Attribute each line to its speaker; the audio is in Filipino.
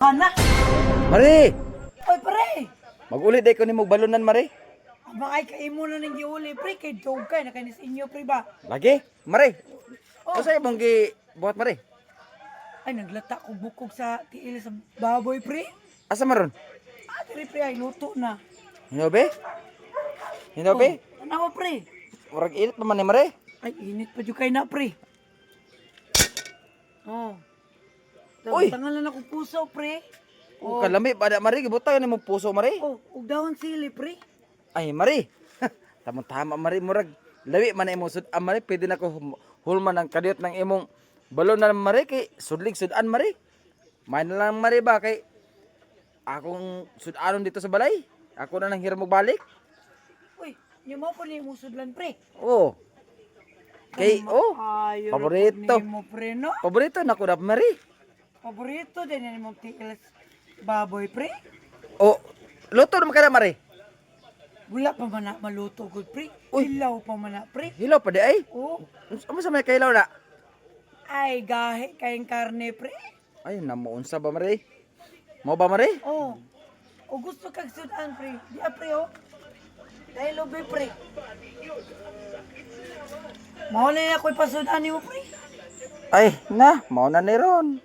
Speaker 1: Ana.
Speaker 2: Mare,
Speaker 1: Oy, pre.
Speaker 2: mag-uli day ko ni mo balonan, Mare.
Speaker 1: Abang ay kaimo na nang giuli, pre. Kay dugay na kanis inyo, pre ba?
Speaker 2: Lagi, Mare.
Speaker 1: Oh.
Speaker 2: Ano sa'yo bang buhat, Mare?
Speaker 1: Ay, naglata ko bukog sa tiil sa baboy, pre.
Speaker 2: Asa maron?
Speaker 1: Ah, dire, pre, ay luto na.
Speaker 2: Hinobe? Hinobe?
Speaker 1: Oh, tanawa, pre.
Speaker 2: Murag init pa man ni Mare.
Speaker 1: Ay, init pa dyan kayo na, pre. Oh.
Speaker 2: Uy!
Speaker 1: Tangan lang ako puso, pre.
Speaker 2: Oh. Kalami pa da, Mare. Gibutang ni mo puso, Mare.
Speaker 1: Oh, ug dahon sili, pre.
Speaker 2: Ay, Mare. Tama-tama, Mare. Murag lawi man na imong sudan, Mare. Pwede na ko hulman ang kadiyot ng imong balonan, Mare. Kay sudlig sudan, Mare. May na lang, Mare ba? Kay akong sudanon dito sa balay. Ako na nang hiram balik.
Speaker 1: Uy, niyo mo po ni musudlan, pre.
Speaker 2: Oh. Kay, oh.
Speaker 1: Ayaw
Speaker 2: Paborito.
Speaker 1: mo, pre, no?
Speaker 2: Paborito na ko na, Mare.
Speaker 1: Paborito din yan mong tiil baboy, pre.
Speaker 2: Oh, luto naman ka na, Mare.
Speaker 1: Wala pa man na maluto, good, pre.
Speaker 2: Uy.
Speaker 1: Ilaw pa man na, pre.
Speaker 2: Hilaw pa di ay.
Speaker 1: Oh,
Speaker 2: Ano sa may kailaw na?
Speaker 1: ay, gahe kayong karne, pre.
Speaker 2: Ay, namuunsa ba, Mare? Mo ba, Mare?
Speaker 1: Oh, o gusto kag sudan, pre. Di a, pre, oh. Dahil lobe, pre. Mahuli ako'y pasudan ni mo, pre.
Speaker 2: Ay, na, mao na ni ron.